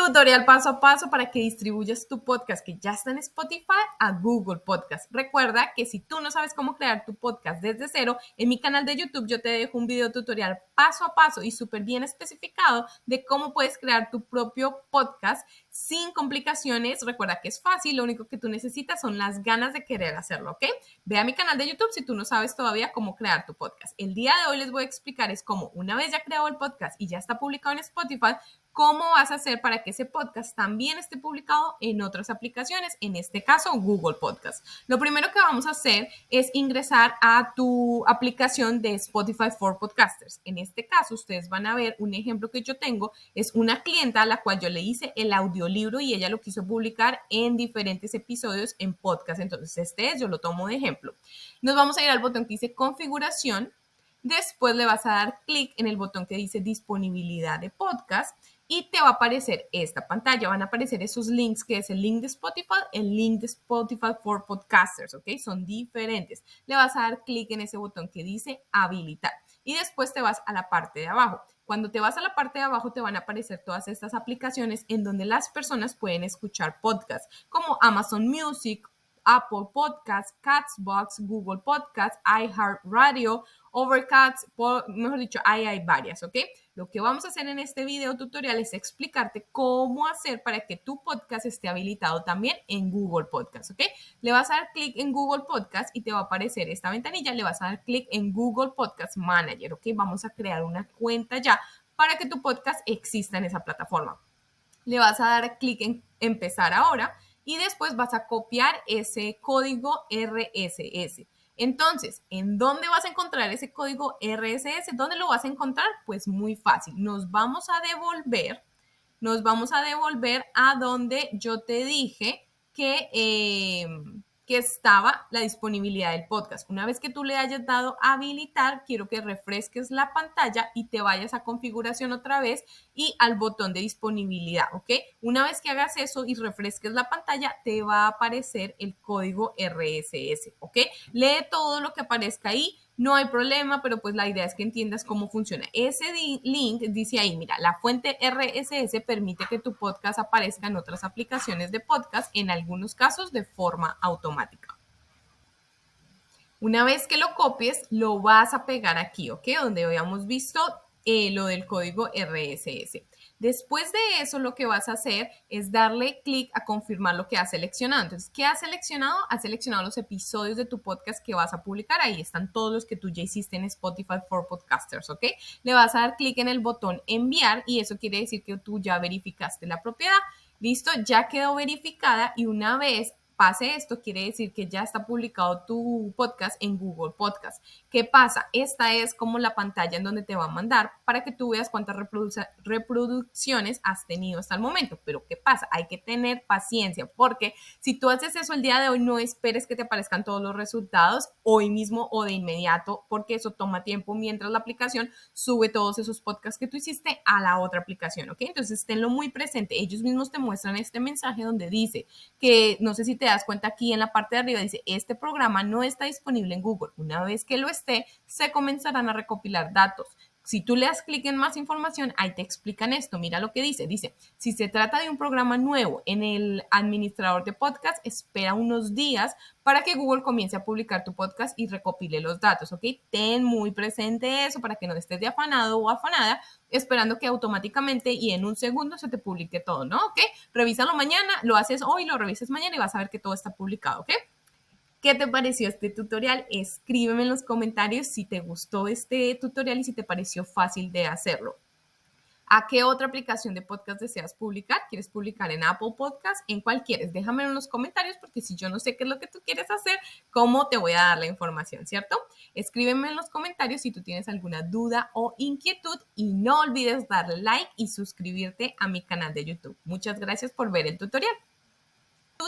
Tutorial paso a paso para que distribuyas tu podcast que ya está en Spotify a Google Podcast. Recuerda que si tú no sabes cómo crear tu podcast desde cero, en mi canal de YouTube yo te dejo un video tutorial paso a paso y súper bien especificado de cómo puedes crear tu propio podcast sin complicaciones. Recuerda que es fácil, lo único que tú necesitas son las ganas de querer hacerlo, ¿ok? Ve a mi canal de YouTube si tú no sabes todavía cómo crear tu podcast. El día de hoy les voy a explicar es cómo, una vez ya creado el podcast y ya está publicado en Spotify, cómo vas a hacer para que ese podcast también esté publicado en otras aplicaciones, en este caso Google Podcast. Lo primero que vamos a hacer es ingresar a tu aplicación de Spotify for Podcasters. En este caso, ustedes van a ver un ejemplo que yo tengo, es una clienta a la cual yo le hice el audiolibro y ella lo quiso publicar en diferentes episodios en podcast. Entonces, yo lo tomo de ejemplo. Nos vamos a ir al botón que dice configuración. Después le vas a dar clic en el botón que dice disponibilidad de podcast y te va a aparecer esta pantalla. Van a aparecer esos links, que es el link de Spotify, el link de Spotify for Podcasters, ¿ok? Son diferentes. Le vas a dar clic en ese botón que dice habilitar y después te vas a la parte de abajo. Cuando te vas a la parte de abajo te van a aparecer todas estas aplicaciones en donde las personas pueden escuchar podcasts, como Amazon Music, Apple Podcasts, Castbox, Google Podcasts, iHeartRadio, Overcast, mejor dicho, hay varias, ¿ok? Lo que vamos a hacer en este video tutorial es explicarte cómo hacer para que tu podcast esté habilitado también en Google Podcasts, ¿ok? Le vas a dar clic en Google Podcasts y te va a aparecer esta ventanilla, le vas a dar clic en Google Podcast Manager, ¿ok? Vamos a crear una cuenta ya para que tu podcast exista en esa plataforma. Le vas a dar clic en empezar ahora y después vas a copiar ese código RSS. Entonces, ¿en dónde vas a encontrar ese código RSS? ¿Dónde lo vas a encontrar? Pues muy fácil. Nos vamos a devolver a donde yo te dije que estaba la disponibilidad del podcast. Una vez que tú le hayas dado a habilitar, quiero que refresques la pantalla y te vayas a configuración otra vez y al botón de disponibilidad, ¿ok? Una vez que hagas eso y refresques la pantalla, te va a aparecer el código RSS, ¿ok? Lee todo lo que aparezca ahí. No hay problema, pero pues la idea es que entiendas cómo funciona. Ese link dice ahí, mira, la fuente RSS permite que tu podcast aparezca en otras aplicaciones de podcast, en algunos casos de forma automática. Una vez que lo copies, lo vas a pegar aquí, ¿ok? Donde habíamos visto lo del código RSS. Después de eso, lo que vas a hacer es darle clic a confirmar lo que has seleccionado. Entonces, ¿qué has seleccionado? Has seleccionado los episodios de tu podcast que vas a publicar. Ahí están todos los que tú ya hiciste en Spotify for Podcasters, ¿ok? Le vas a dar clic en el botón enviar y eso quiere decir que tú ya verificaste la propiedad. Listo, ya quedó verificada y una vez pase esto, quiere decir que ya está publicado tu podcast en Google Podcast. ¿Qué pasa? Esta es como la pantalla en donde te va a mandar para que tú veas cuántas reproducciones has tenido hasta el momento. Pero ¿qué pasa? Hay que tener paciencia porque si tú haces eso el día de hoy, no esperes que te aparezcan todos los resultados hoy mismo o de inmediato, porque eso toma tiempo mientras la aplicación sube todos esos podcasts que tú hiciste a la otra aplicación, ¿ok? Entonces, tenlo muy presente. Ellos mismos te muestran este mensaje donde dice que, no sé si te das cuenta aquí en la parte de arriba, dice, este programa no está disponible en Google. Una vez que lo esté, se comenzarán a recopilar datos. Si tú le das clic en más información, ahí te explican esto. Mira lo que dice. Dice, si se trata de un programa nuevo en el administrador de podcast, espera unos días para que Google comience a publicar tu podcast y recopile los datos, ¿ok? Ten muy presente eso para que no estés de afanado o afanada esperando que automáticamente y en un segundo se te publique todo, ¿no? ¿Ok? Revísalo mañana, lo haces hoy, lo revisas mañana y vas a ver que todo está publicado, ¿ok? ¿Qué te pareció este tutorial? Escríbeme en los comentarios si te gustó este tutorial y si te pareció fácil de hacerlo. ¿A qué otra aplicación de podcast deseas publicar? ¿Quieres publicar en Apple Podcast? ¿En cuál quieres? Déjamelo en los comentarios porque si yo no sé qué es lo que tú quieres hacer, ¿cómo te voy a dar la información, cierto? Escríbeme en los comentarios si tú tienes alguna duda o inquietud y no olvides darle like y suscribirte a mi canal de YouTube. Muchas gracias por ver el tutorial.